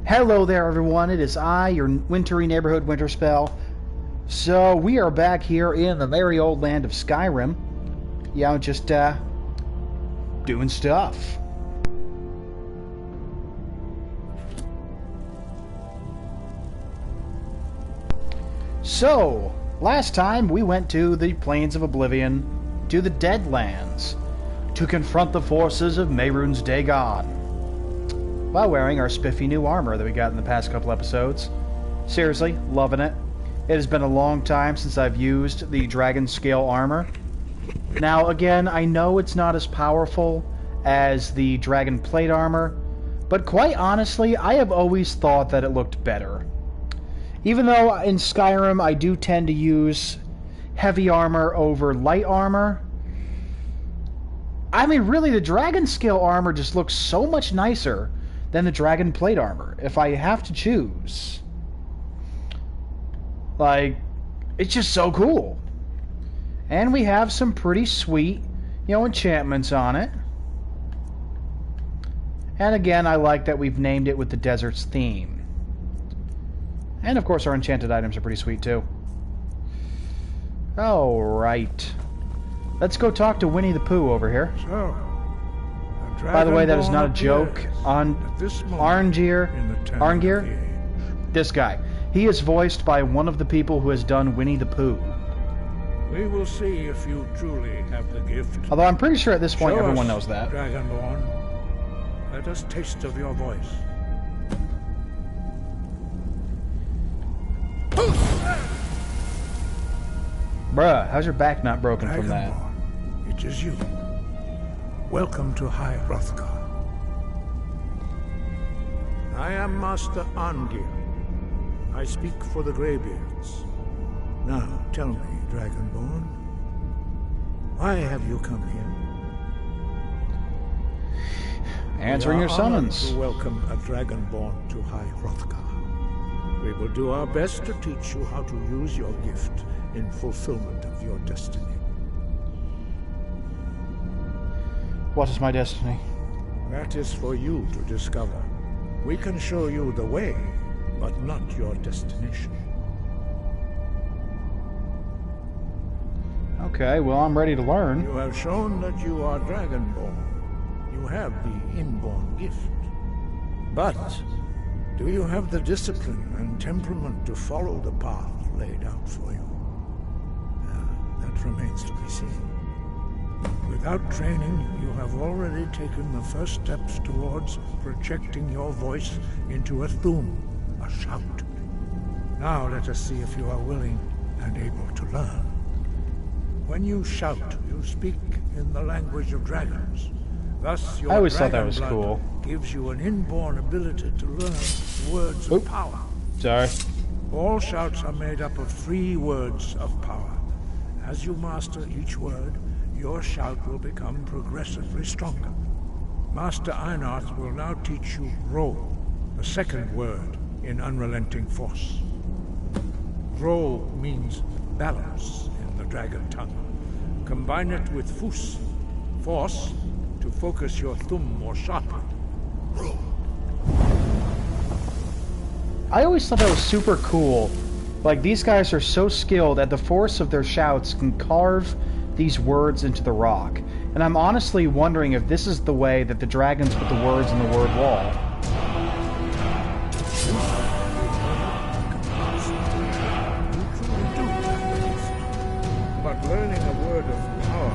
Hello there, everyone. It is I, your wintry neighborhood Winterspelll. So, we are back here in the merry old land of Skyrim. You know, just, doing stuff. So, last time we went to the Plains of Oblivion, to the Deadlands, to confront the forces of Mehrunes Dagon, while wearing our spiffy new armor that we got in the past couple episodes. Seriously, loving it. It has been a long time since I've used the dragon scale armor. Now, again, I know it's not as powerful as the dragon plate armor, but quite honestly, I have always thought that it looked better. Even though in Skyrim I do tend to use heavy armor over light armor, I mean, really, the dragon scale armor just looks so much nicer than the dragon plate armor, if I have to choose. Like, it's just so cool. And we have some pretty sweet, enchantments on it. And again, I like that we've named it with the desert's theme. And of course, our enchanted items are pretty sweet too. Alright. Let's go talk to Winnie the Pooh over here. So, by the way, that is not a joke on Arngir. This guy. He is voiced by one of the people who has done Winnie the Pooh. We will see if you truly have the gift. Although I'm pretty sure at this point Show everyone us, knows that. Dragonborn. Let us taste of your voice. Bruh, how's your back not broken from that? It is you. Welcome to High Hrothgar. I am Master Arngir. I speak for the Greybeards. Now, tell me, Dragonborn, why have you come here? Answering your summons. To welcome a Dragonborn to High Hrothgar. We will do our best to teach you how to use your gift in fulfillment of your destiny. What is my destiny? That is for you to discover. We can show you the way, but not your destination. Okay, well, I'm ready to learn. You have shown that you are Dragonborn. You have the inborn gift. But do you have the discipline and temperament to follow the path laid out for you? That remains to be seen. Without training, you have already taken the first steps towards projecting your voice into a thum, a shout. Now let us see if you are willing and able to learn. When you shout, you speak in the language of dragons. Thus, your I always thought that dragon was blood cool. gives you an inborn ability to learn words of power. Sorry. All shouts are made up of 3 words of power. As you master each word, your shout will become progressively stronger. Master Einarth will now teach you Ro, the second word in Unrelenting Force. Ro means balance in the dragon tongue. Combine it with Fus, force, to focus your thumb more sharply. Ro. I always thought that was super cool. Like, these guys are so skilled at the force of their shouts can carve these words into the rock. And I'm honestly wondering if this is the way that the dragons put the words in the word wall. But learning a word of power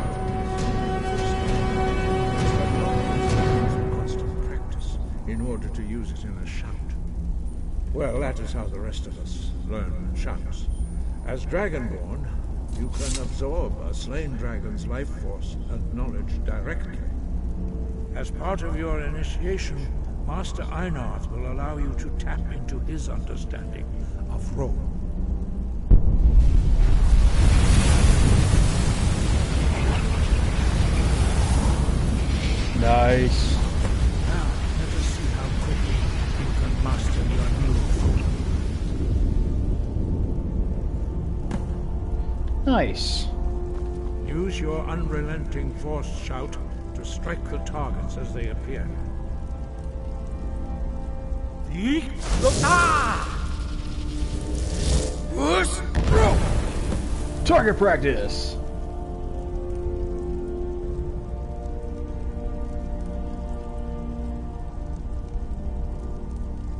is constant practice in order to use it in a shout. Well, that is how the rest of us learn shouts. As Dragonborn, you can absorb a slain dragon's life force and knowledge directly. As part of your initiation, Master Einarth will allow you to tap into his understanding of Ro. Nice. Now, let us see how quickly you can master your new form. Nice. Use your unrelenting force shout to strike the targets as they appear. Target practice.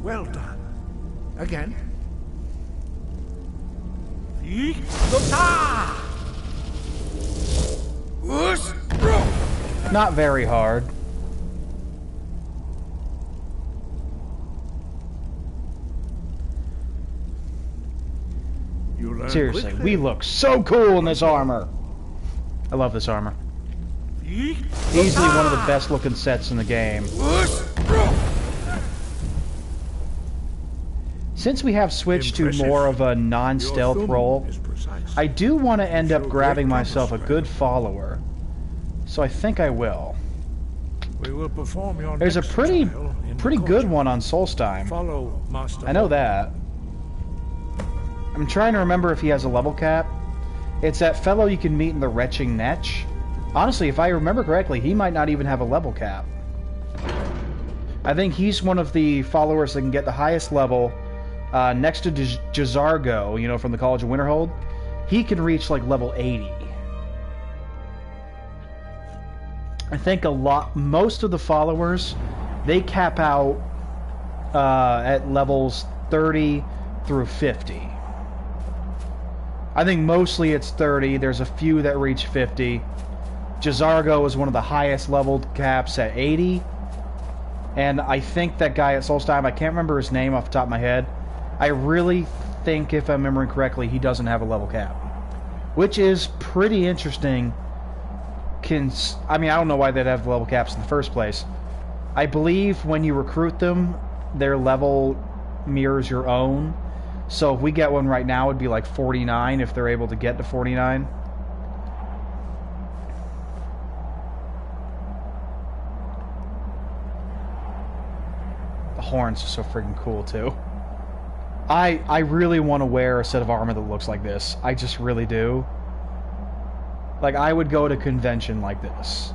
Well done. Again. Not very hard. You learn Seriously, quickly. we look so cool in this armor. I love this armor. Easily one of the best looking sets in the game. Since we have switched to more of a non-stealth Your thumb role, is precise. I do want to end up Show grabbing great myself a promise, good follower. So I think I will. We will perform your There's a next pretty trial in the good courtyard. one on Solstheim. Follow Master. I know that. I'm trying to remember if he has a level cap. It's that fellow you can meet in the Retching Netch. Honestly, if I remember correctly, he might not even have a level cap. I think he's one of the followers that can get the highest level next to Jazargo, you know, from the College of Winterhold. He can reach like level 80. I think most of the followers, they cap out at levels 30 through 50. I think mostly it's 30. There's a few that reach 50. Jazargo is one of the highest leveled caps at 80. And I think that guy at Solstheim, I can't remember his name off the top of my head. I really think, if I'm remembering correctly, he doesn't have a level cap. Which is pretty interesting. I mean, I don't know why they'd have level caps in the first place. I believe when you recruit them, their level mirrors your own. So if we get one right now, it'd be like 49 if they're able to get to 49. The horns are so freaking cool too. I really want to wear a set of armor that looks like this. I just really do. Like, I would go to a convention like this.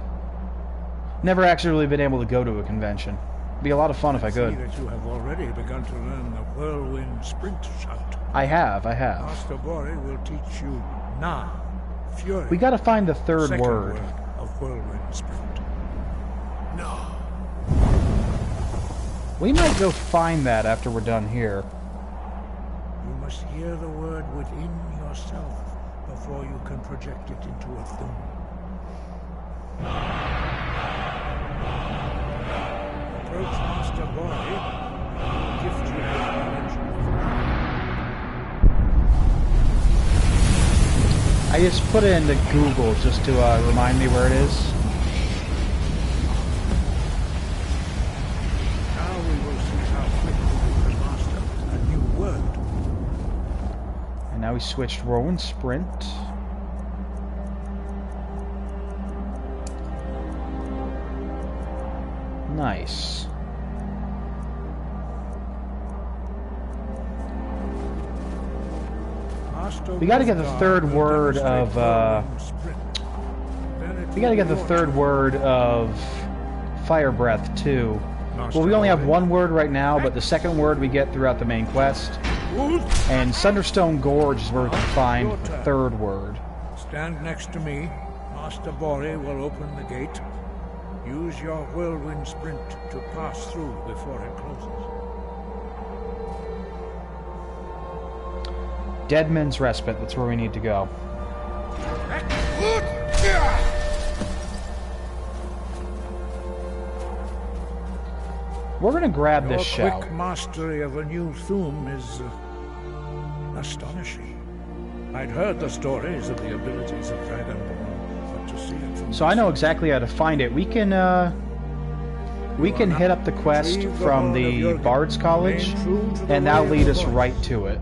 Never actually really been able to go to a convention. It'd be a lot of fun if I could. See that you have already begun to learn the whirlwind sprint shout. I have. Master Bori will teach you Na, Fury. We gotta find the third second word. of whirlwind sprint. No. We might go find that after we're done here. You must hear the word within yourself before you can project it into a thing. Approach Master Bori, and he will gift you with knowledge. I just put it into Google just to remind me where it is. Now we will see how quickly you can master a new word. And now we switched whirlwind sprint. Nice. We gotta get the third word of, we gotta get the third word of Fire Breath, too. Well, we only have one word right now, but the second word we get throughout the main quest. And Sunderstone Gorge is where we can find the third word. Stand next to me. Master Bori will open the gate. Use your whirlwind sprint to pass through before it closes. Deadman's Respite, that's where we need to go. We're gonna grab this Your shout. quick mastery of a new thum is astonishing. I'd heard the stories of the abilities of Dragonborn, but to see it from So I know exactly how to find it. We can hit up the quest from the Bard's College, and that'll lead us right to it.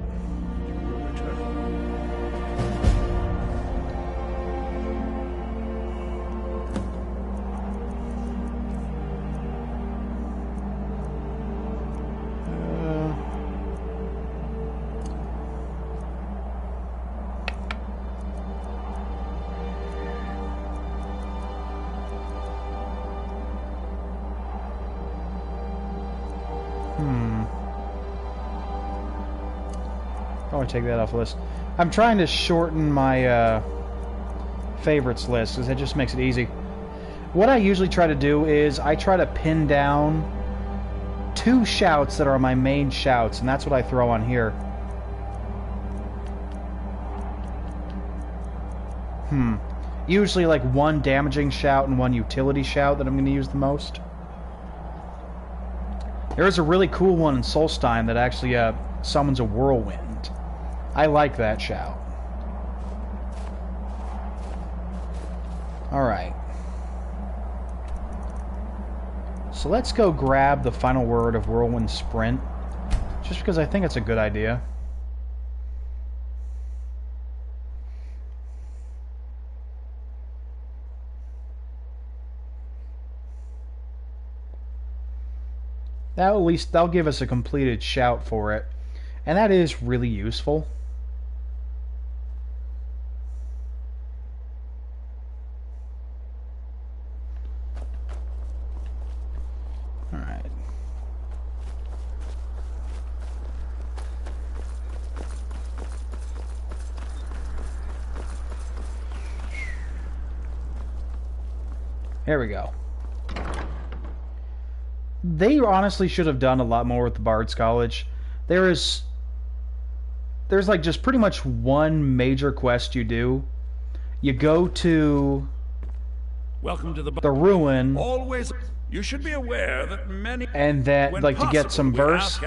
I want to take that off the list. I'm trying to shorten my favorites list because it just makes it easy. What I usually try to do is I try to pin down 2 shouts that are my main shouts, and that's what I throw on here. Usually like 1 damaging shout and 1 utility shout that I'm going to use the most. There is a really cool one in Solstein that actually summons a whirlwind. I like that shout. Alright. So let's go grab the final word of Whirlwind Sprint, just because I think it's a good idea. That'll give us a completed shout for it, and that is really useful. All right. There we go. They honestly should have done a lot more with the Bard's College. There's like just pretty much 1 major quest you do. You go to Welcome to the ruin. Always, you should be aware that many and then like to get some verse,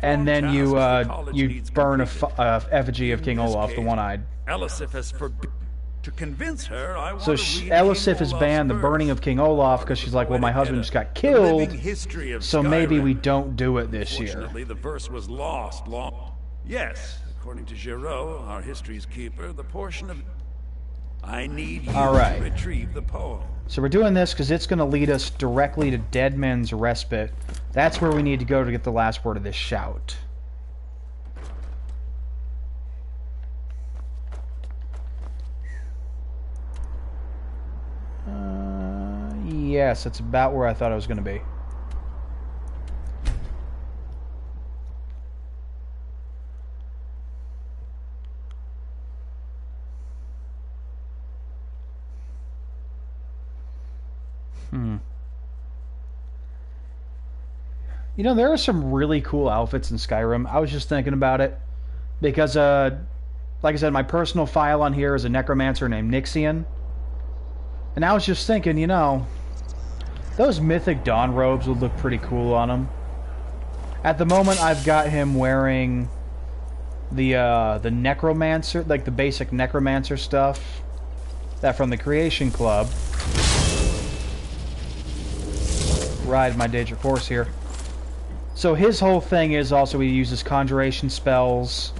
and then you burn a effigy of King Olaf, the one-eyed. Elisif has forbidden. To convince her, I want So Elisif has banned the burning of King Olaf because she's like, well, my husband just got killed, so maybe we don't do it this year. Fortunately, the verse was lost long. Yes, according to Giraud, our history's keeper, the portion of I need you to retrieve the poem. So we're doing this because it's going to lead us directly to Dead Men's Respite. That's where we need to go to get the last word of this shout. Yes, that's about where I thought I was going to be. You know, there are some really cool outfits in Skyrim. I was just thinking about it because, like I said, my personal file on here is a necromancer named Nixian. And I was just thinking, you know, those mythic dawn robes would look pretty cool on him. At the moment, I've got him wearing the necromancer, like the basic necromancer stuff, that from the Creation Club. Ride my Daedric horse here. So his whole thing is also he uses conjuration spells,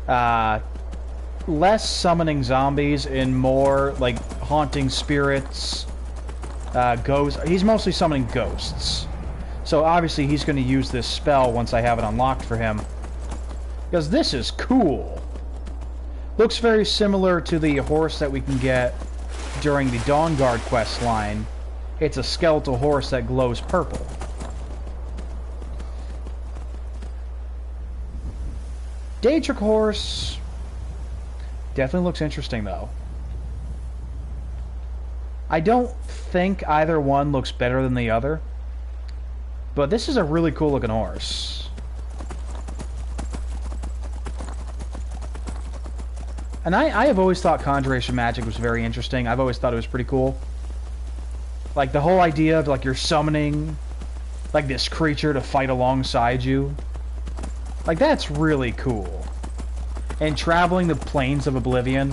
less summoning zombies and more like haunting spirits, ghosts. He's mostly summoning ghosts. So obviously he's going to use this spell once I have it unlocked for him. Because this is cool. Looks very similar to the horse that we can get during the Dawnguard quest line. It's a skeletal horse that glows purple. Daedric horse definitely looks interesting, though. I don't think either one looks better than the other, but this is a really cool looking horse. And I have always thought conjuration magic was very interesting. I've always thought it was pretty cool. Like the whole idea of like you're summoning like this creature to fight alongside you. Like that's really cool. And traveling the plains of Oblivion.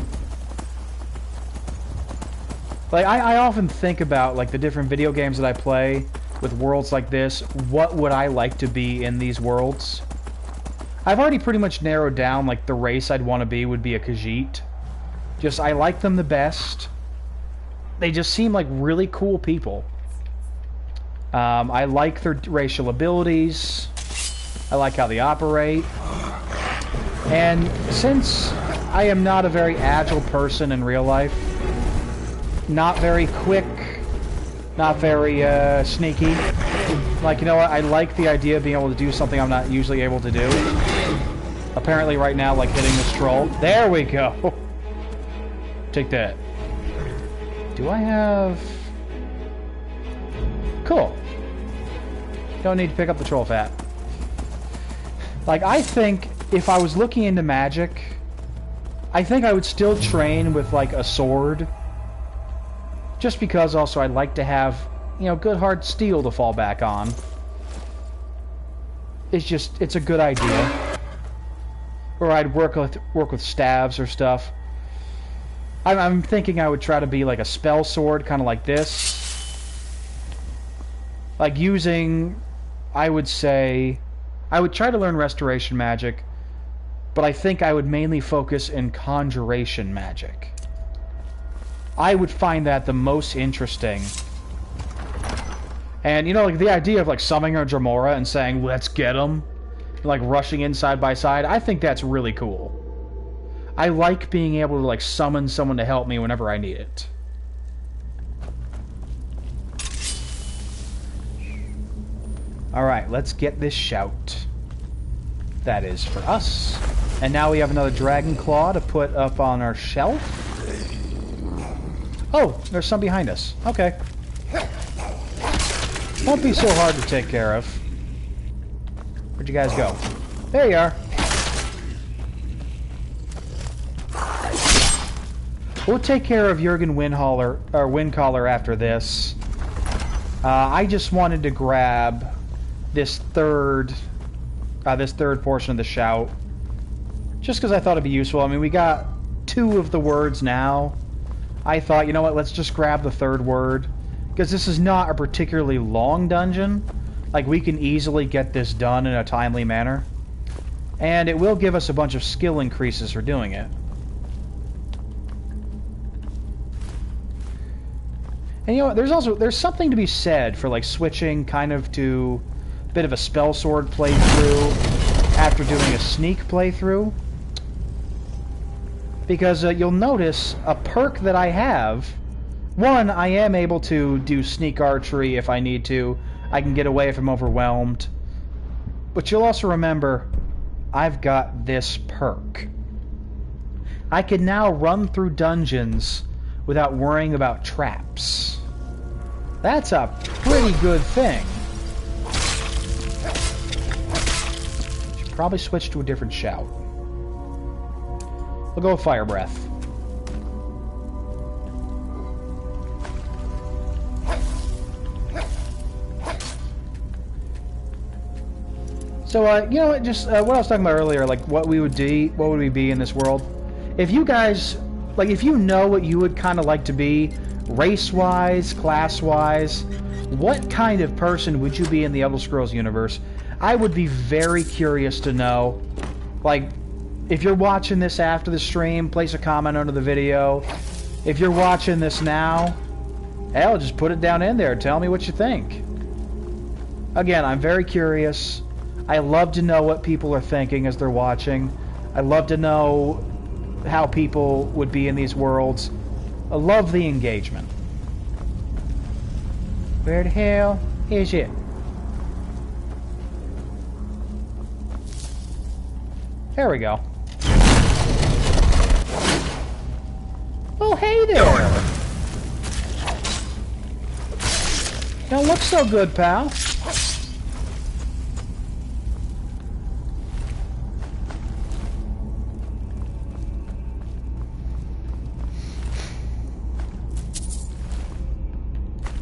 Like I often think about like the different video games that I play with worlds like this. What would I like to be in these worlds? I've already pretty much narrowed down like the race I'd want to be would be a Khajiit. Just I like them the best. They just seem like really cool people. I like their racial abilities. I like how they operate. And since I am not a very agile person in real life, not very quick, not very sneaky, like, you know what, I like the idea of being able to do something I'm not usually able to do. Apparently right now, like, hitting this troll. There we go! Take that. Do I have... Cool. Don't need to pick up the troll fat. Like, I think if I was looking into magic, I think I would still train with, like, a sword. Just because also I'd like to have, you know, good hard steel to fall back on. It's just, it's a good idea. Or I'd work with staves or stuff. I'm thinking I would try to be like a spell sword, kind of like this. Like using, I would say, I would try to learn restoration magic, but I think I would mainly focus in conjuration magic. I would find that the most interesting. And, you know, like the idea of like summoning a Dremora and saying, let's get him, like rushing in side by side, I think that's really cool. I like being able to like summon someone to help me whenever I need it. Alright, let's get this shout. That is for us. And now we have another dragon claw to put up on our shelf. Oh, there's some behind us. Okay. Won't be so hard to take care of. Where'd you guys go? There you are. We'll take care of Jurgen Windcaller after this. I just wanted to grab this third portion of the shout, just because I thought it'd be useful. I mean, we got 2 of the words now. I thought, you know what? Let's just grab the 3rd word, because this is not a particularly long dungeon. Like, we can easily get this done in a timely manner, and it will give us a bunch of skill increases for doing it. And you know what, there's something to be said for like switching kind of to a bit of a spell sword playthrough after doing a sneak playthrough. Because you'll notice a perk that I have, one, I am able to do sneak archery if I need to. I can get away if I'm overwhelmed. But you'll also remember, I've got this perk. I can now run through dungeons without worrying about traps. That's a pretty good thing. Should probably switch to a different shout. We'll go with Fire Breath. So, you know, just what I was talking about earlier, like what we would do, what would we be in this world? If you guys, like, if you know what you would kind of like to be, race-wise, class-wise, what kind of person would you be in the Elder Scrolls universe? I would be very curious to know. Like, if you're watching this after the stream, place a comment under the video. If you're watching this now, hell, just put it down in there. Tell me what you think. Again, I'm very curious. I love to know what people are thinking as they're watching. I love to know how people would be in these worlds. I love the engagement. Where the hell is it? There we go. Oh, hey there! Don't look so good, pal.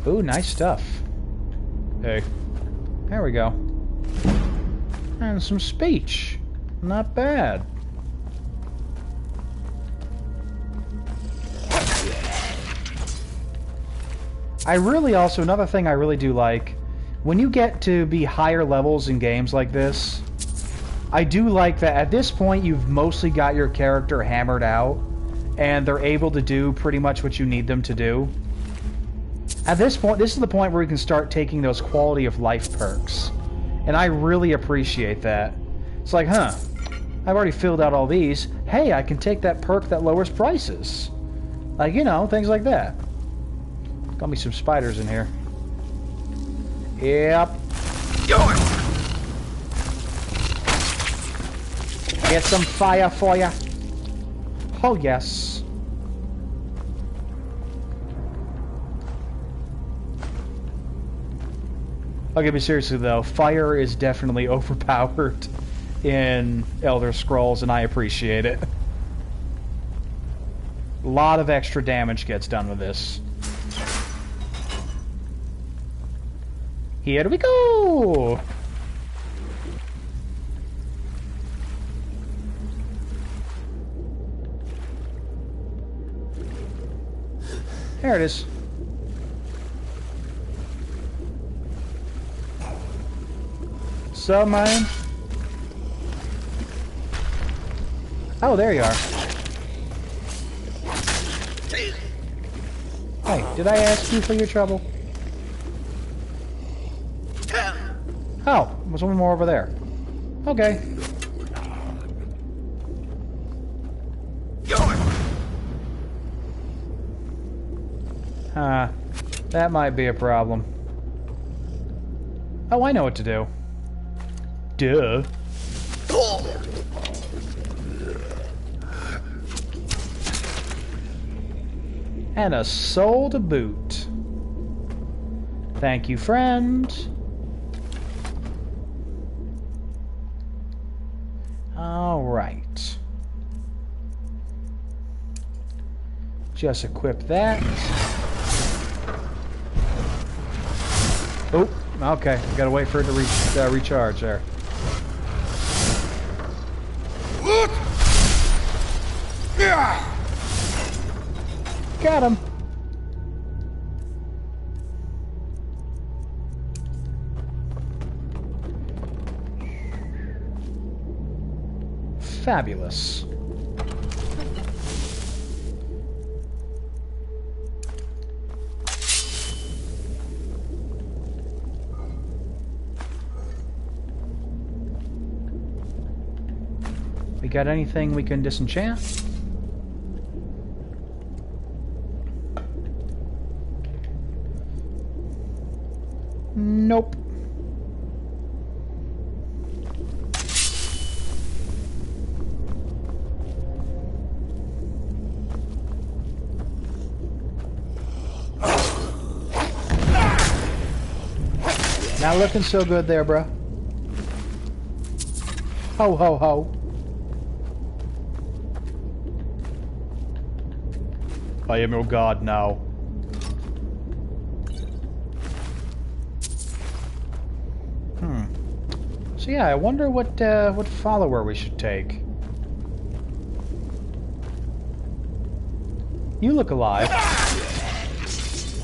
Ooh, nice stuff. Hey. There we go. And some speech. Not bad. I really also, another thing I really do like, when you get to be higher levels in games like this, I do like that at this point you've mostly got your character hammered out, and they're able to do pretty much what you need them to do. At this point, this is the point where you can start taking those quality of life perks. And I really appreciate that. It's like, huh, I've already filled out all these. Hey, I can take that perk that lowers prices. Like, you know, things like that. Got me some spiders in here. Yep. get some fire for ya. Oh, yes. Okay, but seriously though, fire is definitely overpowered in Elder Scrolls, and I appreciate it. A lot of extra damage gets done with this. Here we go! There it is. So, man. Oh, there you are. Hey, did I ask you for your trouble? Oh, there's one more over there. Okay. That might be a problem. Oh, I know what to do. Duh. And a soul to boot. Thank you, friend. All right. Just equip that. Oh, okay. We gotta wait for it to recharge there. Got him. Fabulous. We got anything we can disenchant? Nope. Not looking so good there, bruh. Ho, ho, ho. I am your god now. So yeah, I wonder what follower we should take. You look alive.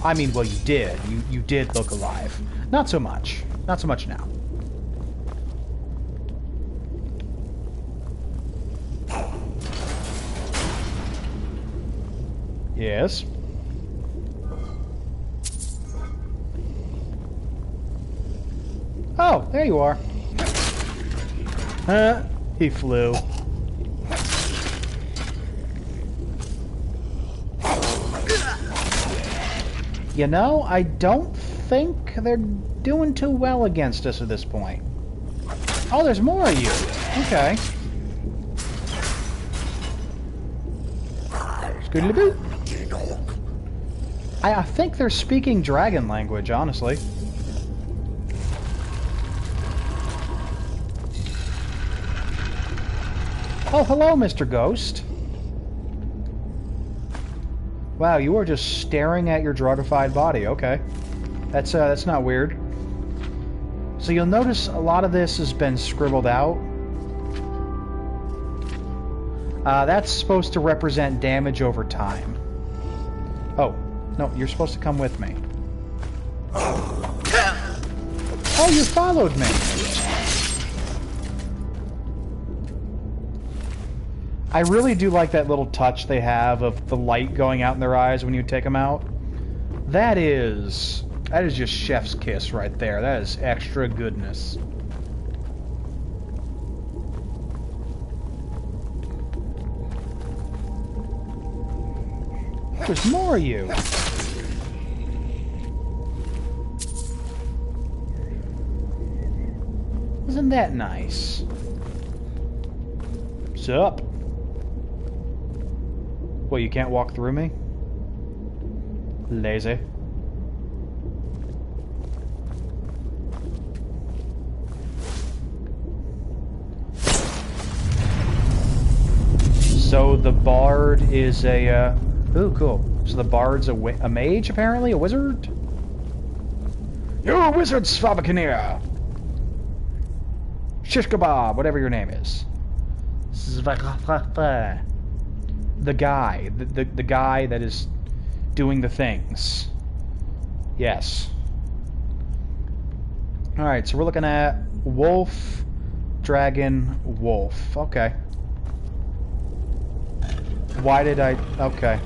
I mean, well, you did. You did look alive. Not so much. Not so much now. Yes. Oh, there you are. He flew. You know, I don't think they're doing too well against us at this point. Oh, there's more of you. Okay. Scoodly-boo. I think they're speaking dragon language, honestly. Oh, hello, Mr. Ghost. Wow, you are just staring at your drugified body. Okay. That's not weird. So you'll notice a lot of this has been scribbled out. That's supposed to represent damage over time. Oh, no, you're supposed to come with me. Oh, you followed me. I really do like that little touch they have of the light going out in their eyes when you take them out. That is just chef's kiss right there. That is extra goodness. There's more of you. Isn't that nice? Sup? What, you can't walk through me? Lazy. So the bard is a, ooh, cool. So the bard's a mage, apparently? A wizard? You're a wizard, Svavakanir! Shish kebab, whatever your name is. The guy. The guy that is doing the things. Yes. Alright, so we're looking at wolf, dragon, wolf. Okay. Why did I... Okay.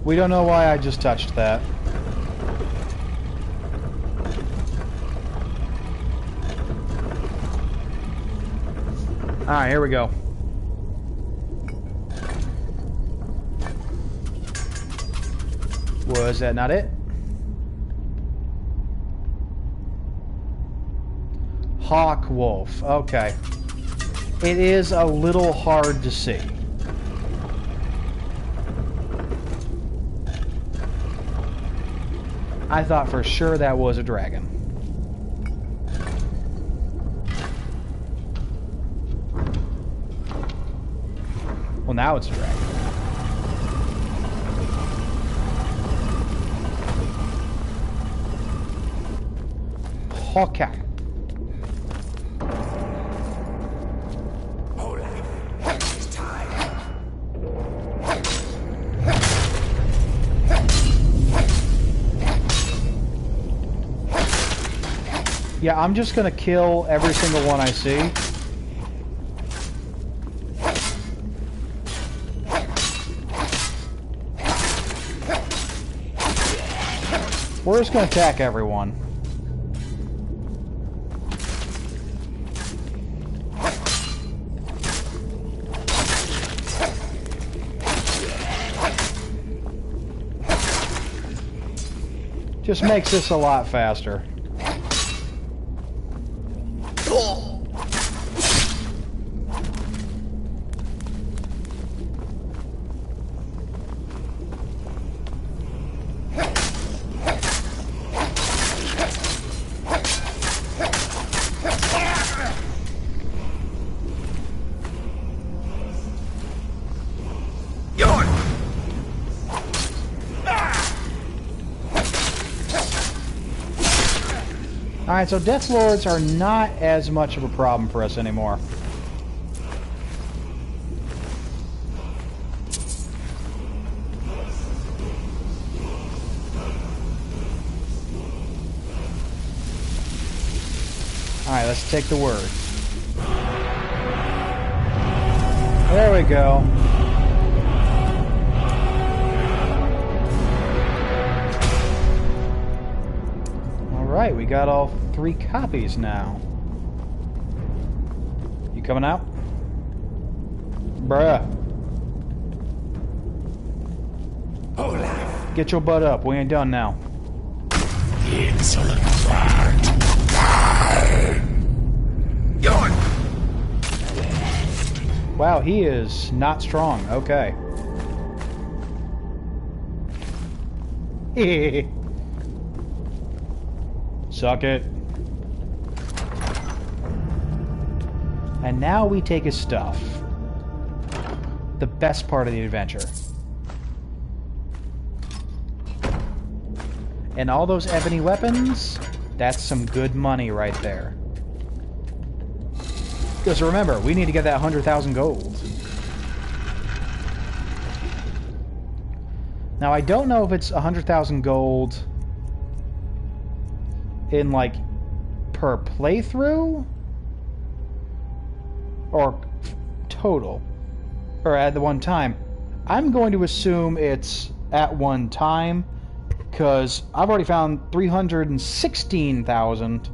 We don't know why I just touched that. Alright, here we go. Was that not it? Hawk wolf. Okay. It is a little hard to see. I thought for sure that was a dragon. Well, now it's a dragon. Hawkeye. Yeah, I'm just gonna kill every single one I see. We're just gonna attack everyone. Just makes this a lot faster. Alright, so Death Lords are not as much of a problem for us anymore. Alright, let's take the word. There we go. Alright, we got all 3 copies now. You coming out? Bruh. Olaf. Get your butt up, we ain't done now. Insolent bard. Wow, he is not strong. Okay. Suck it. And now we take his stuff. The best part of the adventure. And all those ebony weapons, that's some good money right there. Because remember, we need to get that 100,000 gold. Now, I don't know if it's 100,000 gold in, like, per playthrough? Or total? Or at the one time? I'm going to assume it's at one time, because I've already found 316,000.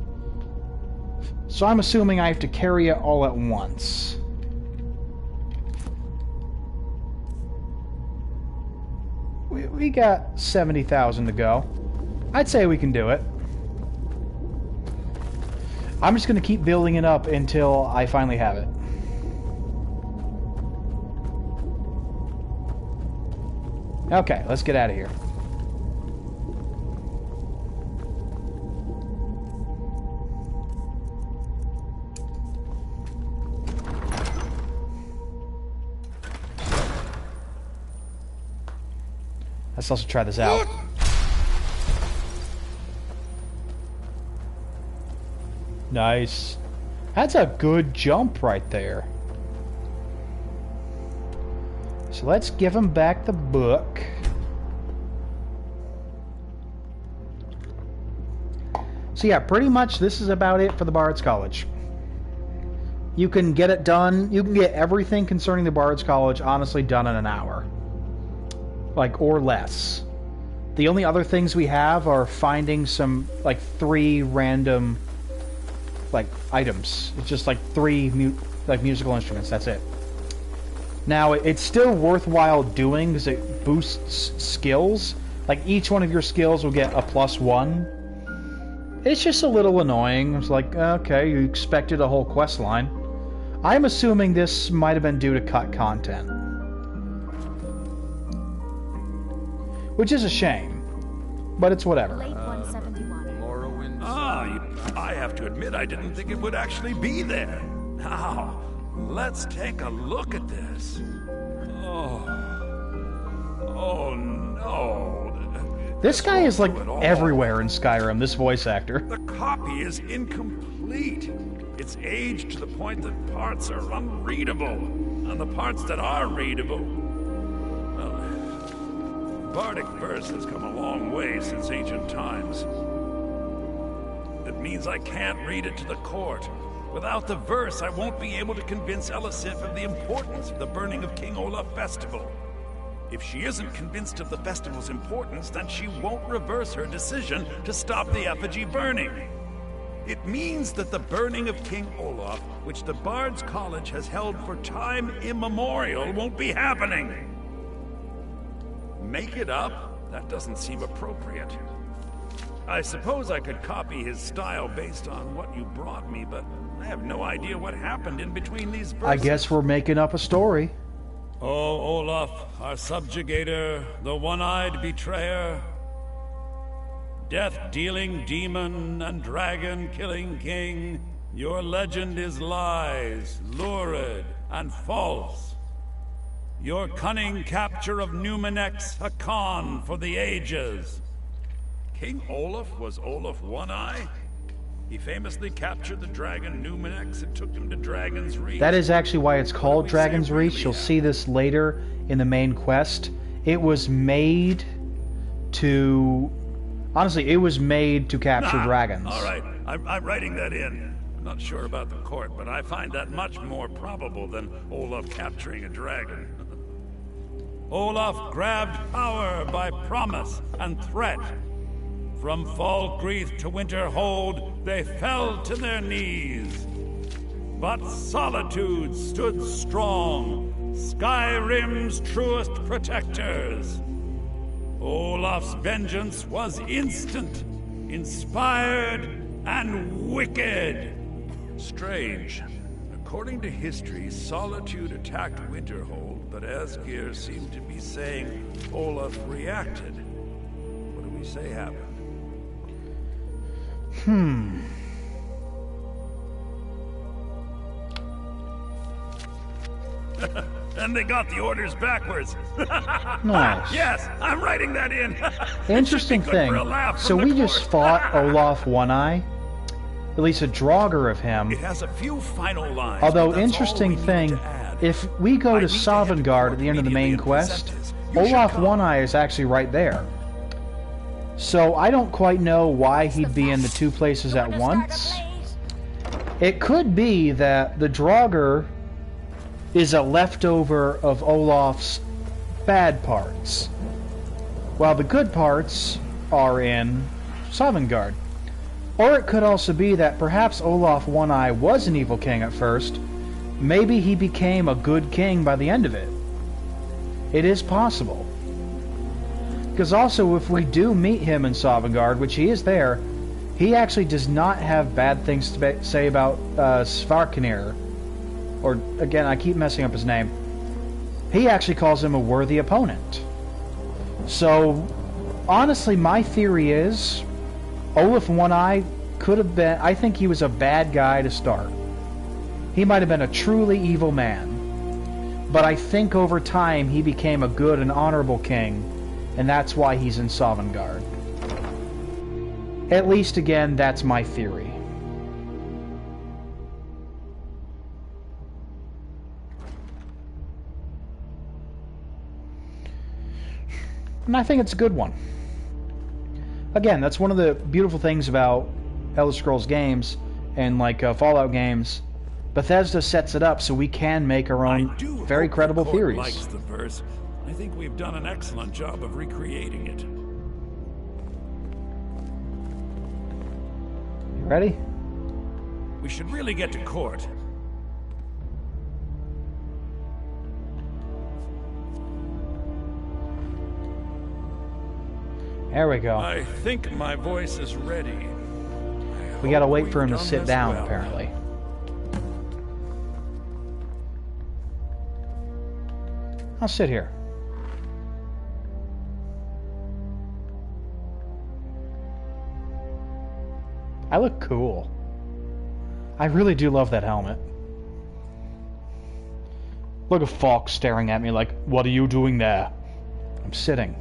So I'm assuming I have to carry it all at once. We got 70,000 to go. I'd say we can do it. I'm just going to keep building it up until I finally have it. Okay, let's get out of here. Let's also try this out. Nice. That's a good jump right there. So let's give him back the book. So yeah, pretty much this is about it for the Bard's College. You can get it done. You can get everything concerning the Bard's College honestly done in an hour. Like, or less. The only other things we have are finding some, like, 3 random, like, items. It's just, like, 3 musical instruments. That's it. Now, it's still worthwhile doing because it boosts skills. Like, each one of your skills will get a +1. It's just a little annoying. It's like, okay, you expected a whole quest line. I'm assuming this might have been due to cut content. Which is a shame, but it's whatever. Late 171. I have to admit I didn't think it would actually be there. Now, let's take a look at this. Oh no. This guy is like everywhere in Skyrim, this voice actor. The copy is incomplete. It's aged to the point that parts are unreadable, and the parts that are readable, Bardic verse has come a long way since ancient times. That means I can't read it to the court. Without the verse, I won't be able to convince Elisif of the importance of the burning of King Olaf festival. If she isn't convinced of the festival's importance, then she won't reverse her decision to stop the effigy burning. It means that the burning of King Olaf, which the Bard's College has held for time immemorial, won't be happening. Make it up? That doesn't seem appropriate. I suppose I could copy his style based on what you brought me, but I have no idea what happened in between these verses. I guess we're making up a story. Oh, Olaf, our subjugator, the one-eyed betrayer, death-dealing demon and dragon-killing king, your legend is lies, lurid, and false. Your cunning capture of Numenex, a con for the ages. King Olaf was Olaf One-Eye? He famously captured the dragon Numenex and took him to Dragon's Reach. That is actually why it's called Dragon's Reach. You'll see this later in the main quest. It was made to... Honestly, it was made to capture dragons. Alright, I'm writing that in. I'm not sure about the court, but I find that much more probable than Olaf capturing a dragon. Olaf grabbed power by promise and threat. From Falkreath to Winterhold, they fell to their knees. But Solitude stood strong, Skyrim's truest protectors. Olaf's vengeance was instant, inspired, and wicked. Strange. According to history, Solitude attacked Winterhold, but Asgeir seemed to be saying Olaf reacted. What do we say happened? And they got the orders backwards. Nice. Yes, I'm writing that in. Interesting thing. So we just fought Olaf One-Eye. At least a Draugr of him. It has a few final lines. Although, interesting thing, if we go to Sovngarde at the end of the main quest, Olaf One-Eye is actually right there. So I don't quite know why he'd be in the two places at once. It could be that the Draugr is a leftover of Olaf's bad parts, while the good parts are in Sovngarde. Or it could also be that perhaps Olaf One-Eye was an evil king at first. Maybe he became a good king by the end of it. It is possible. Because also, if we do meet him in Sovngarde, which he is there, he actually does not have bad things to say about Svarknir. Or, again, I keep messing up his name. He actually calls him a worthy opponent. So, honestly, my theory is Olaf One-Eye could have been... I think he was a bad guy to start. He might have been a truly evil man. But I think over time he became a good and honorable king, and that's why he's in Sovngarde. At least, again, that's my theory. And I think it's a good one. Again, that's one of the beautiful things about Elder Scrolls games and like Fallout games. Bethesda sets it up so we can make our own very credible theories. Likes the verse. I think we've done an excellent job of recreating it. You ready? We should really get to court. There we go. I think my voice is ready. We gotta wait for him to sit down, apparently. I'll sit here. I look cool. I really do love that helmet. Look at Falk staring at me like, what are you doing there? I'm sitting.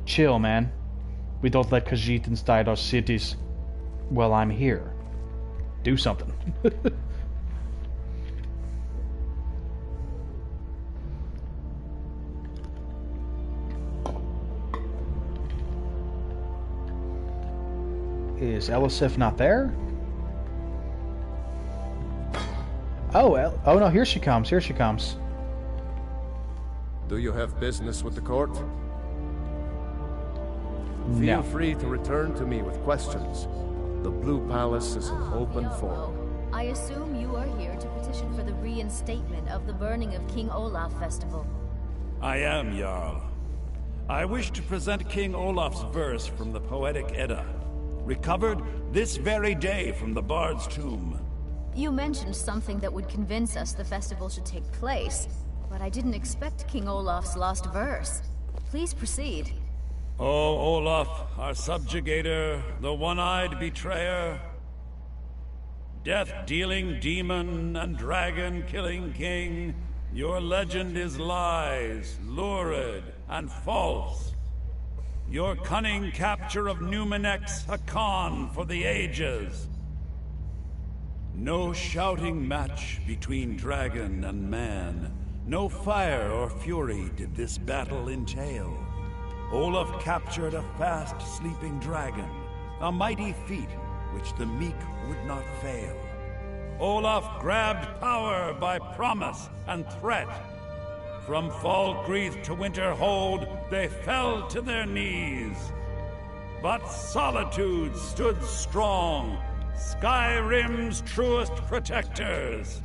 Chill, man. We don't let Khajiit inside our cities. Well, I'm here. Do something. Is Elisif not there? Oh, oh no, here she comes, here she comes. Do you have business with the court? No. Feel free to return to me with questions. The Blue Palace is an open forum. I assume you are here to petition for the reinstatement of the burning of King Olaf Festival. I am, Jarl. I wish to present King Olaf's verse from the Poetic Edda, recovered this very day from the Bard's tomb. You mentioned something that would convince us the festival should take place, but I didn't expect King Olaf's lost verse. Please proceed. O Olaf, our subjugator, the one-eyed betrayer, death-dealing demon and dragon-killing king, your legend is lies, lurid, and false. Your cunning capture of Numenek's a con for the ages. No shouting match between dragon and man, no fire or fury did this battle entail. Olaf captured a fast-sleeping dragon, a mighty feat which the meek would not fail. Olaf grabbed power by promise and threat. From Falkreath to Winterhold, they fell to their knees. But Solitude stood strong, Skyrim's truest protectors.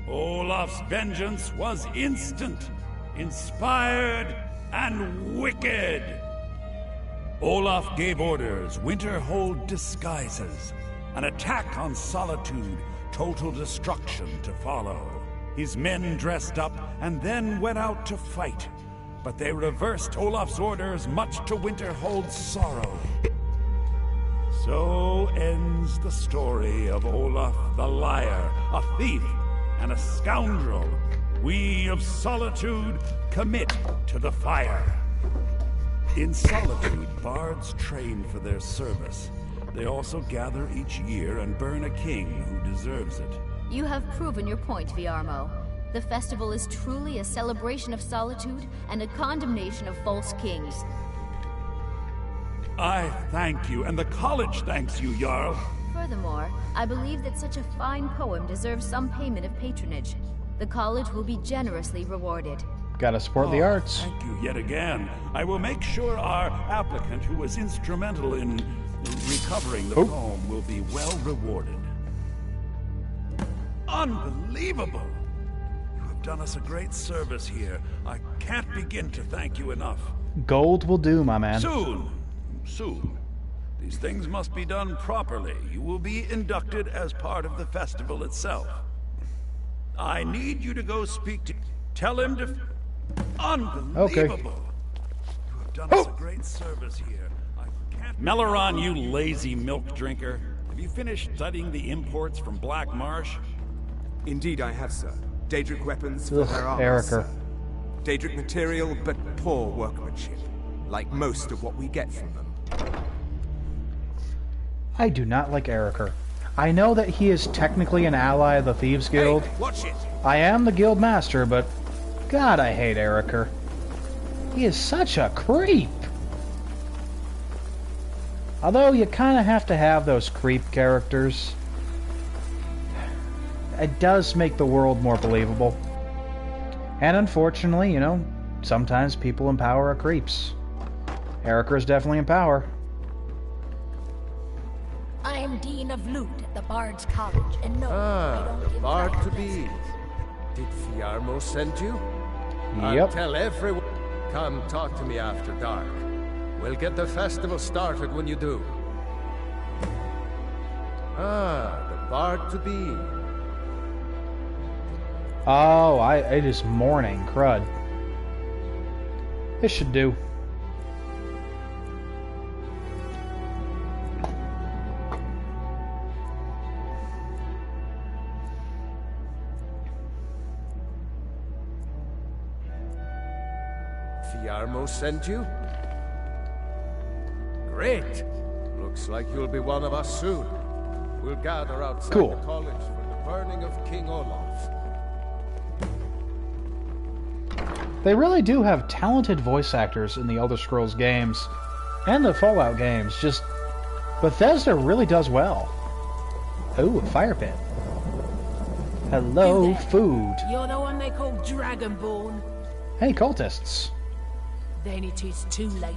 Olaf's vengeance was instant, inspired, and wicked. Olaf gave orders, Winterhold disguises, an attack on Solitude, total destruction to follow. His men dressed up and then went out to fight, but they reversed Olaf's orders, much to Winterhold's sorrow. So ends the story of Olaf the Liar, a thief and a scoundrel. We of Solitude commit to the fire. In Solitude, bards train for their service. They also gather each year and burn a king who deserves it. You have proven your point, Viarmo. The festival is truly a celebration of solitude and a condemnation of false kings. I thank you, and the college thanks you, Jarl. Furthermore, I believe that such a fine poem deserves some payment of patronage. The college will be generously rewarded. Gotta support the arts. Thank you yet again. I will make sure our applicant, who was instrumental in recovering the poem, will be well rewarded. Unbelievable! You have done us a great service here. I can't begin to thank you enough. Gold will do, my man. Soon. These things must be done properly. You will be inducted as part of the festival itself. I need you to go speak to... Tell him to... Unbelievable! Okay. You've done us a great service here. I can't... Meleron, you lazy milk drinker. Have you finished studying the imports from Black Marsh? Indeed I have, sir. Daedric weapons for Ugh, their armor, Erica. sir. Daedric material, but poor workmanship. Like most of what we get from them. I do not like Erica. I know that he is technically an ally of the Thieves Guild. Hey, watch it! I am the guild master, but God, I hate Erica. He is such a creep. Although you kind of have to have those creep characters. It does make the world more believable. And unfortunately, you know, sometimes people in power are creeps. Erica is definitely in power. I am Dean of Lute at the Bard's College, and no, I don't The give bard to dragons. be. Did Fiarmo send you? Yep. I'll tell everyone. Come talk to me after dark. We'll get the festival started when you do. The bard to be. Oh, it is morning. Crud. This should do. Fiarmo sent you? Great! Looks like you'll be one of us soon. We'll gather outside Cool. the college for the burning of King Olaf. They really do have talented voice actors in the Elder Scrolls games and the Fallout games. Just Bethesda really does well. Oh, a fire pit. Hello, You there. food. You're the one they call Dragonborn. Hey, cultists. Then it is too late.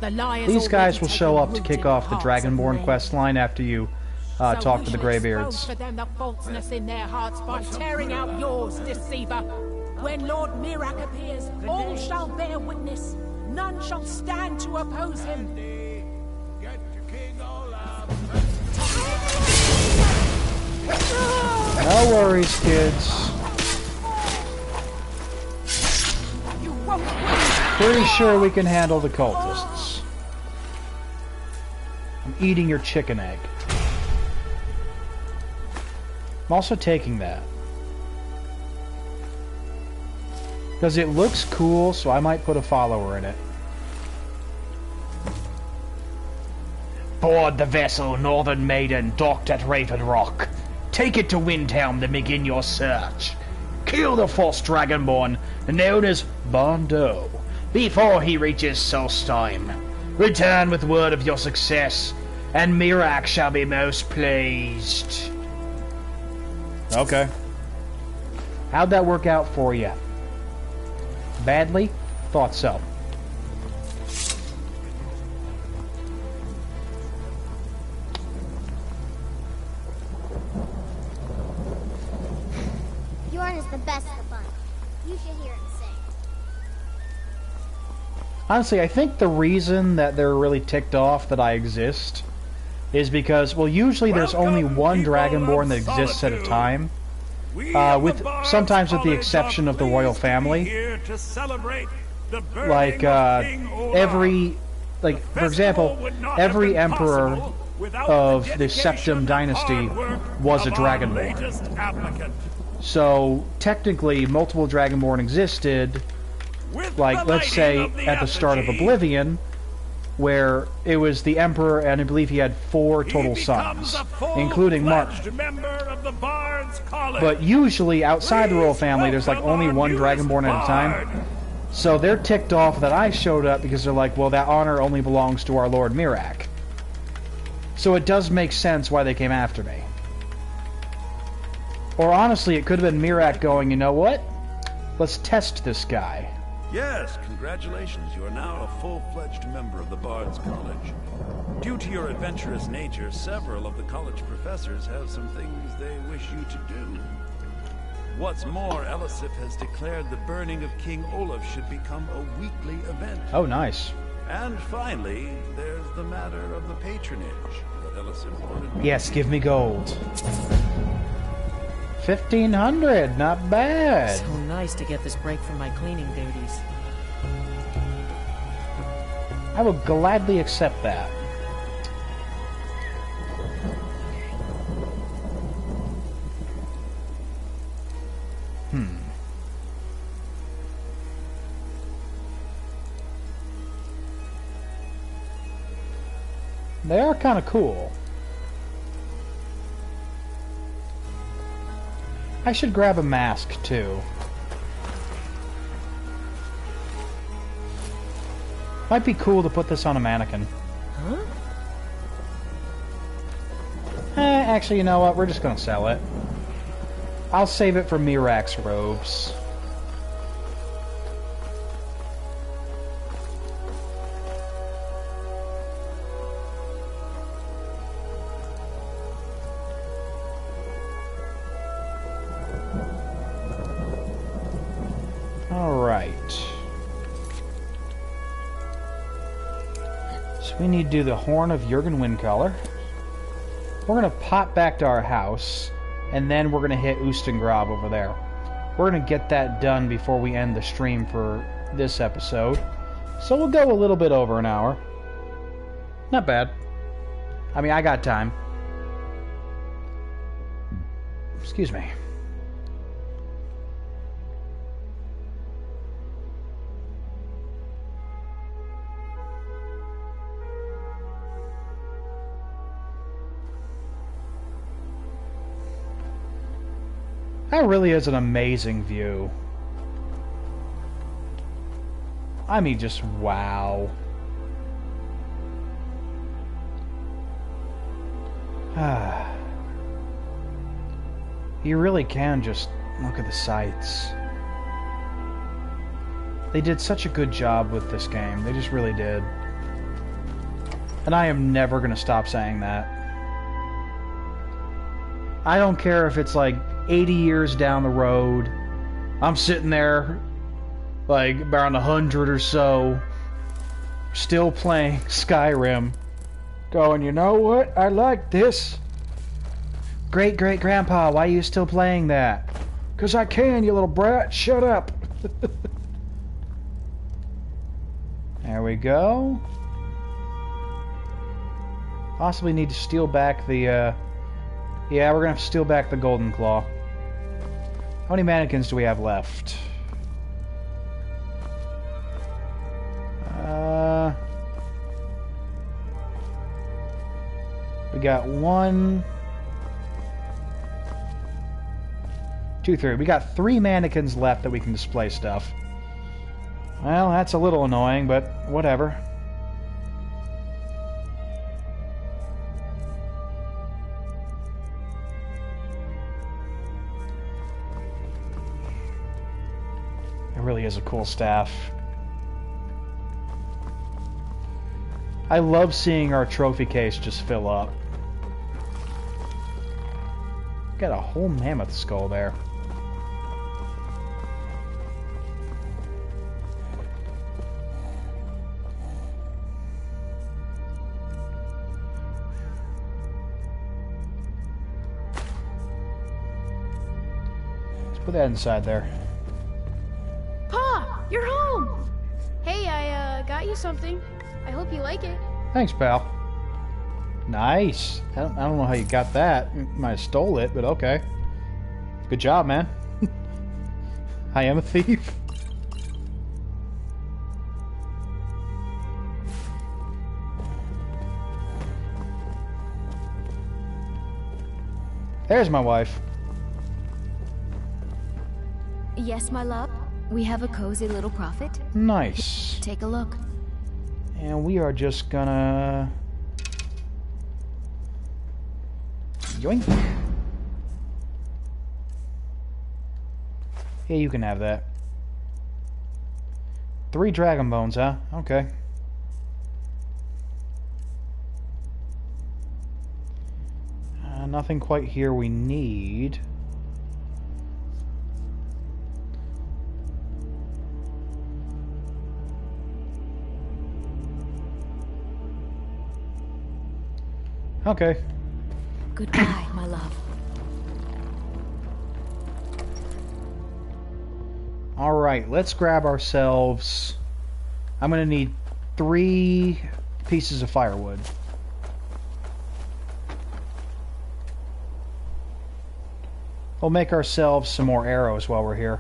The liars These guys already will show taken up to root kick in off the hearts of Dragonborn men. quest line after you So talk we to the shall Greybeards. expose for them the falseness in their hearts by tearing out yours, deceiver. When Lord Mirak appears, all shall bear witness. None shall stand to oppose him. Get to King Olaf. No worries, kids. You won't win. Pretty sure we can handle the cultists. I'm eating your chicken egg. I'm also taking that. Because it looks cool, so I might put a follower in it. Board the vessel, Northern Maiden, docked at Raven Rock. Take it to Windhelm to begin your search. Kill the false Dragonborn, known as Bondo, before he reaches Solstheim. Return with word of your success, and Mirak shall be most pleased. Okay. How'd that work out for you? Badly? Thought so. Bjorn is the best of the bunch. You should hear him sing. Honestly, I think the reason that they're really ticked off that I exist is because, well, usually there's only Welcome, one people Dragonborn of that exists at a Solitude. time. We of with the Bard's sometimes with the College exception are of the royal pleased to be family. here to celebrate the burning Like, of King Olaf. every, like, The for example, festival would not have every been emperor possible without of the the Septim dedication and dynasty hard work was a of our Dragonborn. latest applicant. So, technically, multiple Dragonborn existed, With like, the let's say, lighting of the at the start of effigy, Oblivion, where it was the Emperor, and I believe he had 4 he total becomes sons, a including Martin. full-fledged member of the Bard's College. But usually, outside the royal Please family, there's like welcome only our one newest Dragonborn at a time. Bard. So they're ticked off that I showed up because they're like, well, that honor only belongs to our Lord Mirak. So it does make sense why they came after me. Or honestly, it could have been Mirak going, you know what? Let's test this guy. Yes, congratulations. You are now a full-fledged member of the Bard's College. Due to your adventurous nature, several of the college professors have some things they wish you to do. What's more, Elisif has declared the burning of King Olaf should become a weekly event. Oh, nice. And finally, there's the matter of the patronage that Elisif wanted me Yes, give me gold. 1,500, not bad. So nice to get this break from my cleaning duties. I will gladly accept that. They are kind of cool. I should grab a mask, too. Might be cool to put this on a mannequin. Huh? Actually, you know what? We're just gonna sell it. I'll save it for Mirak's robes. We need to do the Horn of Jurgen Windcaller. We're going to pop back to our house, and then we're going to hit Ustengrav over there. We're going to get that done before we end the stream for this episode. So we'll go a little bit over an hour. Not bad. I mean, I got time. Excuse me. That really is an amazing view. I mean, just wow. You really can just look at the sights. They did such a good job with this game. They just really did. And I am never going to stop saying that. I don't care if it's like 80 years down the road. I'm sitting there, like, around 100 or so, still playing Skyrim, going, you know what? I like this. Great-great-grandpa, why are you still playing that? 'Cause I can, you little brat. Shut up. There we go. Possibly need to steal back the, yeah, we're gonna have to steal back the Golden Claw. How many mannequins do we have left? We got 1, 2, 3. We got 3 mannequins left that we can display stuff. Well, that's a little annoying, but whatever. Really is a cool staff. I love seeing our trophy case just fill up. Got a whole mammoth skull there. Let's put that inside there. You're home! Hey, I got you something. I hope you like it. Thanks, pal. Nice. I don't know how you got that. You might have stole it, but okay. Good job, man. I am a thief. There's my wife. Yes, my love. We have a cozy little prophet. Nice. Take a look. And we are just gonna... Yoink. Yeah, you can have that. 3 dragon bones, huh? Okay. Nothing quite here we need. Okay. Goodbye, my love. Alright, let's grab ourselves... I'm gonna need 3 pieces of firewood. We'll make ourselves some more arrows while we're here.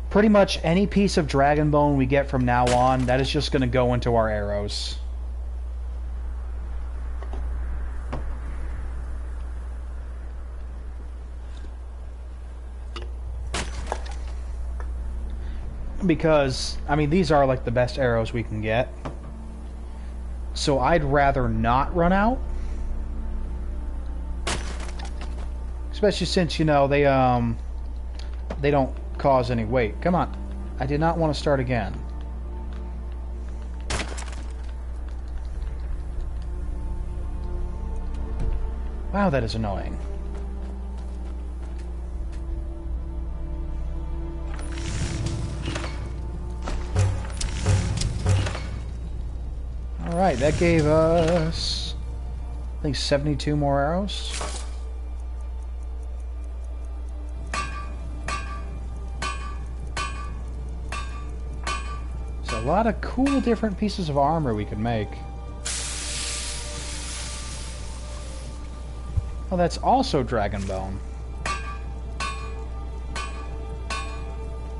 Pretty much any piece of dragon bone we get from now on, that is just going to go into our arrows. Because, I mean, these are like the best arrows we can get. So I'd rather not run out. Especially since, you know, they don't cause any weight. Come on. I did not want to start again. Wow, that is annoying. Alright, that gave us, I think, 72 more arrows. A lot of cool different pieces of armor we could make. Oh, that's also dragon bone.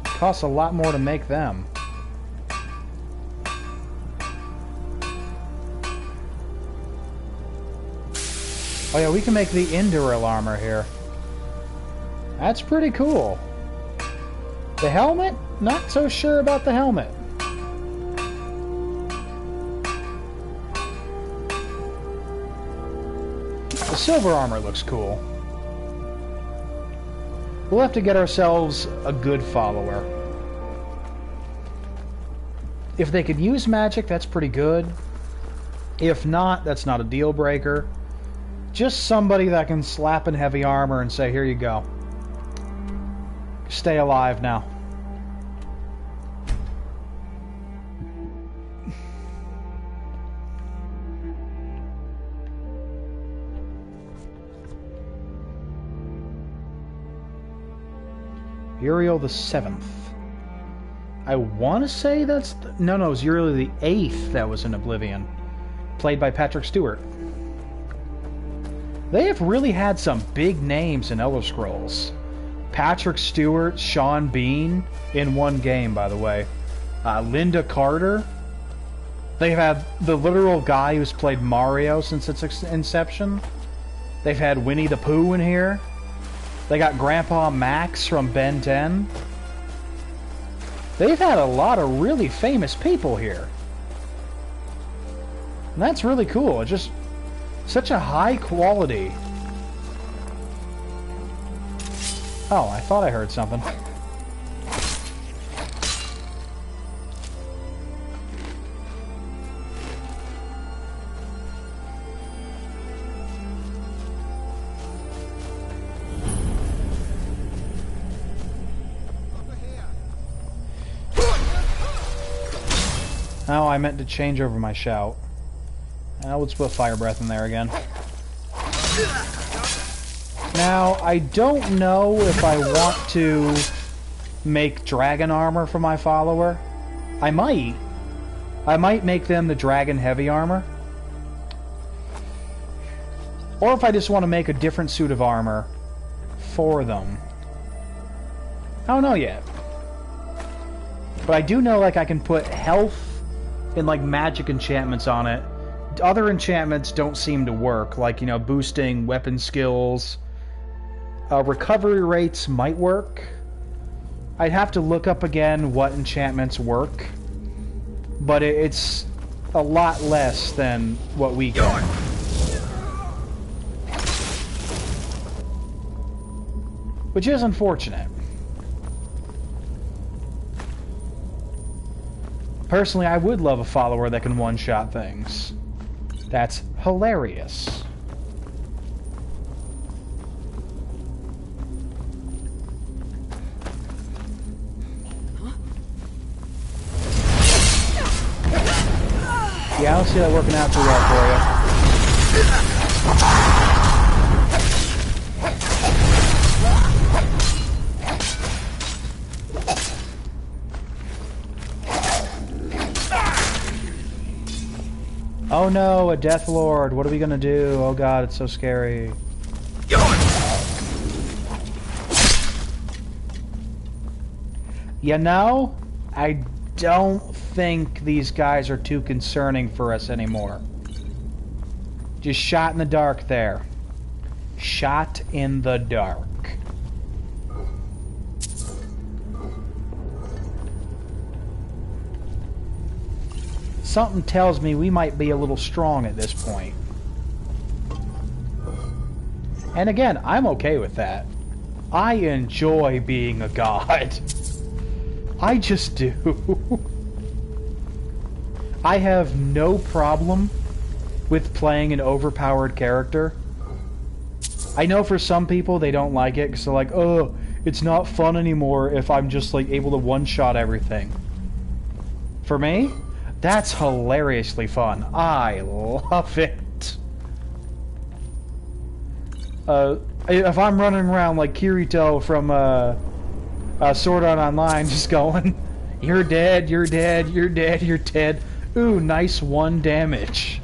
Costs a lot more to make them. Oh yeah, we can make the Induril armor here. That's pretty cool. The helmet? Not so sure about the helmet. Silver armor looks cool. We'll have to get ourselves a good follower. If they could use magic, that's pretty good. If not, that's not a deal breaker. Just somebody that can slap in heavy armor and say, here you go. Stay alive now. Uriel the 7th. I want to say that's... No, it was Uriel the 8th that was in Oblivion. Played by Patrick Stewart. They have really had some big names in Elder Scrolls. Patrick Stewart, Sean Bean, in one game, by the way. Linda Carter. They've had the literal guy who's played Mario since its inception. They've had Winnie the Pooh in here. They got Grandpa Max from Ben 10. They've had a lot of really famous people here. And that's really cool. It's just such a high quality. Oh, I thought I heard something. Oh, I meant to change over my shout. Let's put Fire Breath in there again. Now, I don't know if I want to make dragon armor for my follower. I might. I might make them the dragon heavy armor. Or if I just want to make a different suit of armor for them. I don't know yet. But I do know, like, I can put health and, like, magic enchantments on it. Other enchantments don't seem to work, like, you know, boosting weapon skills. Recovery rates might work. I'd have to look up again what enchantments work. But it's a lot less than what we get. Which is unfortunate. Personally, I would love a follower that can one-shot things. That's hilarious. Yeah, I don't see that working out too well for you. Oh no, a Death Lord. What are we gonna do? Oh god, it's so scary. You know, I don't think these guys are too concerning for us anymore. Just shot in the dark there. Shot in the dark. Something tells me we might be a little strong at this point. And again, I'm okay with that. I enjoy being a god. I just do. I have no problem with playing an overpowered character. I know for some people they don't like it because they're like, oh, it's not fun anymore if I'm just like able to one-shot everything. For me, that's hilariously fun. I love it. If I'm running around like Kirito from Sword Art Online, just going, you're dead, you're dead, you're dead, you're dead. Ooh, nice 1 damage.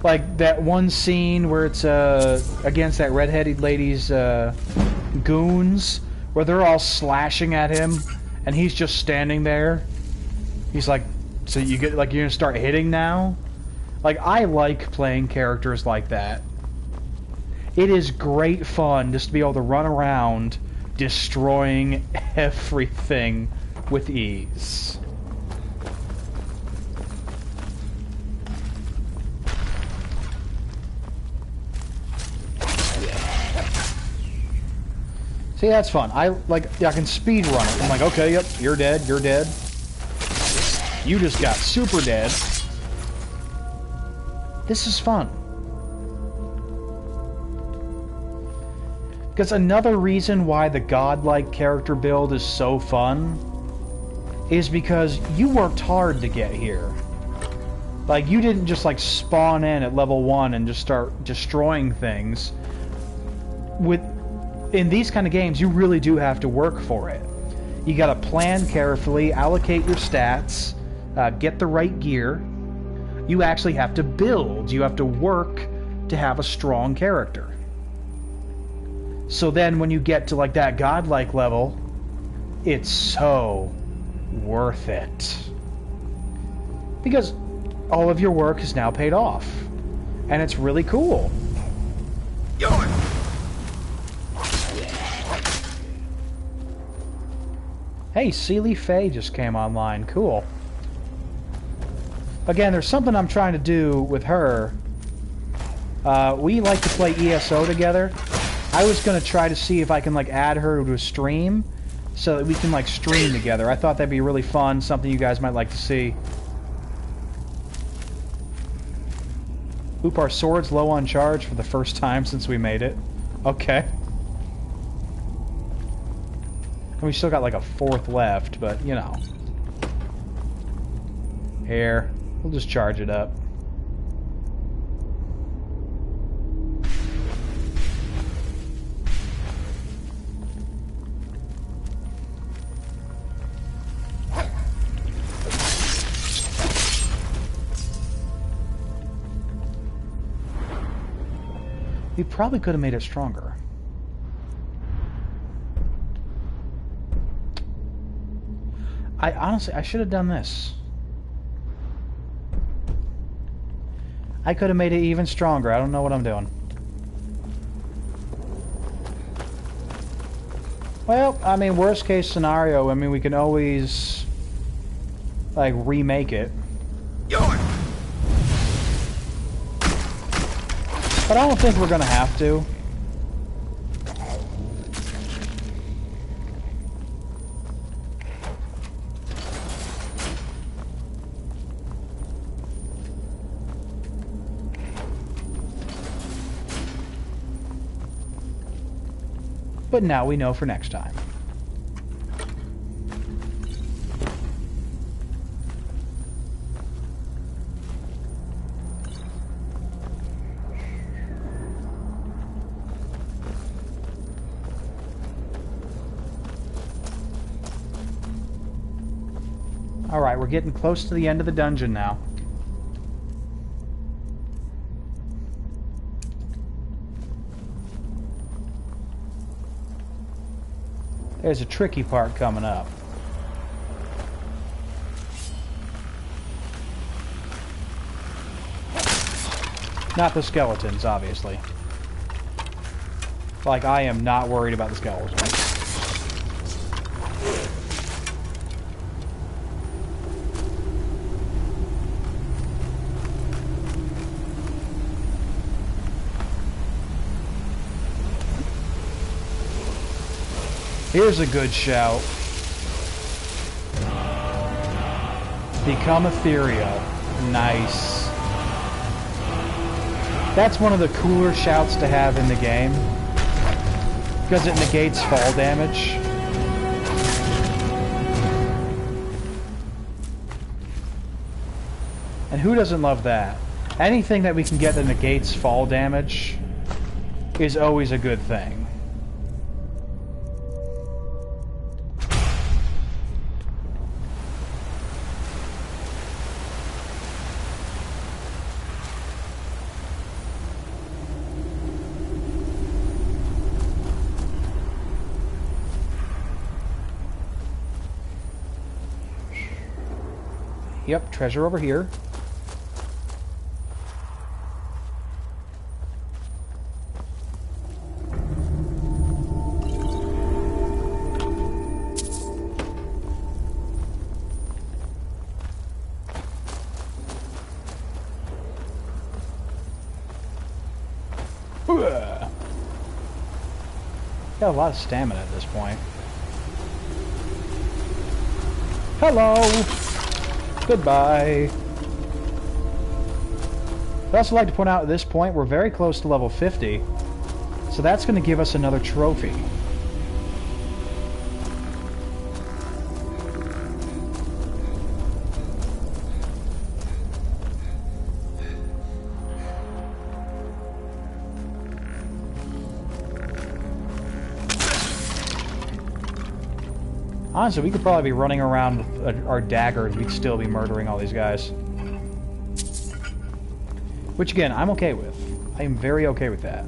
Like that one scene where it's against that red-headed lady's goons, where they're all slashing at him, and he's just standing there. He's like, so you get like you're gonna start hitting now? Like, I like playing characters like that. It is great fun just to be able to run around destroying everything with ease. See, that's fun. I can speed run it. I'm like, okay, yep, you're dead, you're dead. You just got super dead. This is fun. Because another reason why the godlike character build is so fun is because you worked hard to get here. Like, you didn't just like spawn in at level 1 and just start destroying things. In these kind of games, you really do have to work for it. You gotta plan carefully, allocate your stats, get the right gear. You actually have to build. You have to work to have a strong character. So then when you get to like that godlike level, it's so worth it. Because all of your work is now paid off. And it's really cool. Hey, Sealy Faye just came online. Cool. Again, there's something I'm trying to do with her. We like to play ESO together. I was going to try to see if I can like add her to a stream so that we can like stream together. I thought that'd be really fun, something you guys might like to see. Oop, our sword's low on charge for the first time since we made it. Okay. And we still got like a 4th left, but you know. Here, we'll just charge it up. We probably could have made it stronger. I should have done this. I could have made it even stronger. I don't know what I'm doing. Well, I mean, worst case scenario, I mean, we can always, like, remake it. But I don't think we're gonna have to. But now we know for next time. Alright, we're getting close to the end of the dungeon now. There's a tricky part coming up. Not the skeletons, obviously. Like, I am not worried about the skeletons. Here's a good shout. Become ethereal. Nice. That's one of the cooler shouts to have in the game, because it negates fall damage. And who doesn't love that? Anything that we can get that negates fall damage is always a good thing. Yep, treasure over here. Got a lot of stamina at this point. Hello! Goodbye. I'd also like to point out at this point we're very close to level 50, so that's going to give us another trophy. Honestly, we could probably be running around with our daggers. We'd still be murdering all these guys. Which, again, I'm okay with. I am very okay with that.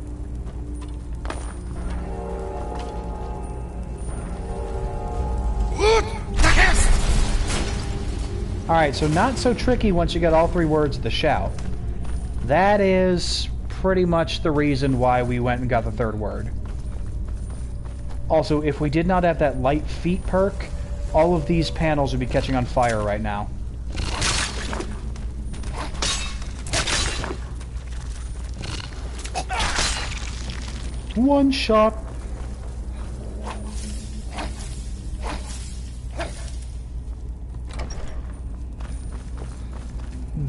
Alright, so not so tricky once you get all three words of the shout. That is pretty much the reason why we went and got the third word. Also, if we did not have that light feet perk, all of these panels would be catching on fire right now. One shot.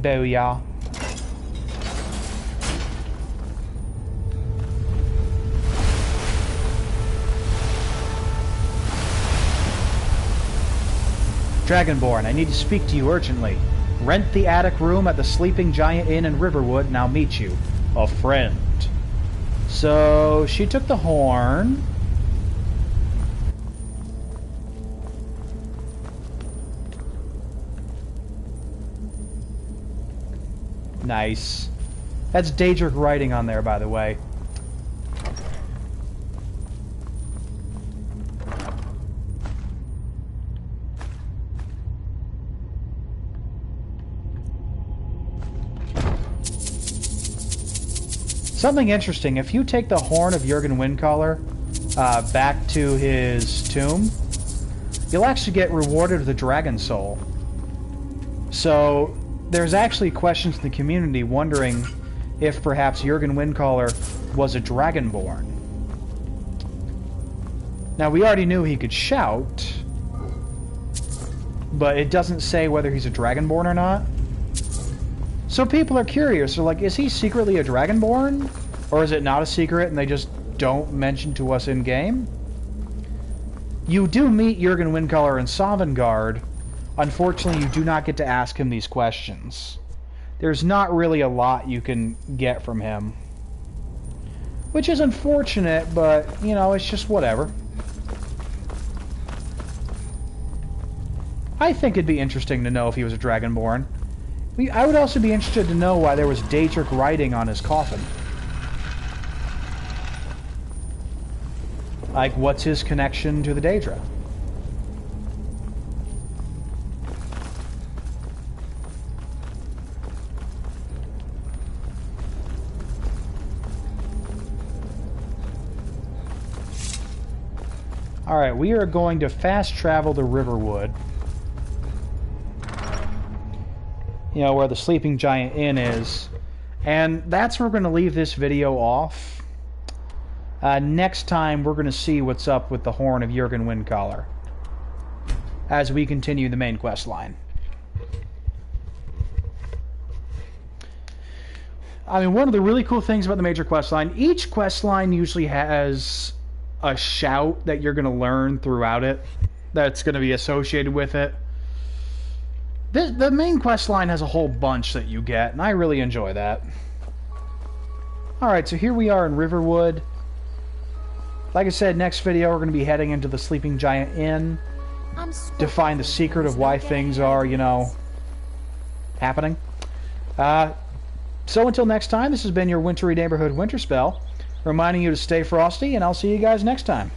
Booyah. Dragonborn, I need to speak to you urgently. Rent the attic room at the Sleeping Giant Inn in Riverwood, and I'll meet you. A friend. So, she took the horn. Nice. That's Daedric writing on there, by the way. Something interesting, if you take the horn of Jurgen Windcaller back to his tomb, you'll actually get rewarded with a dragon soul. So, there's actually questions in the community wondering if perhaps Jurgen Windcaller was a dragonborn. Now, we already knew he could shout, but it doesn't say whether he's a dragonborn or not. So people are curious. They're like, is he secretly a dragonborn? Or is it not a secret and they just don't mention to us in-game? You do meet Jurgen Windcaller in Sovngarde. Unfortunately, you do not get to ask him these questions. There's not really a lot you can get from him. Which is unfortunate, but, you know, it's just whatever. I think it'd be interesting to know if he was a dragonborn. I would also be interested to know why there was Daedric writing on his coffin. Like, what's his connection to the Daedra? Alright, we are going to fast travel to Riverwood. You know, where the Sleeping Giant Inn is. And that's where we're going to leave this video off. Next time, we're going to see what's up with the Horn of Jurgen Windcaller. As we continue the main quest line. I mean, one of the really cool things about the major quest line, each quest line usually has a shout that you're going to learn throughout it that's going to be associated with it. The main quest line has a whole bunch that you get, and I really enjoy that. Alright, so here we are in Riverwood. Like I said, next video we're going to be heading into the Sleeping Giant Inn to find the secret of why things are, you know, happening. So until next time, this has been your wintry neighborhood Winterspell, reminding you to stay frosty, and I'll see you guys next time.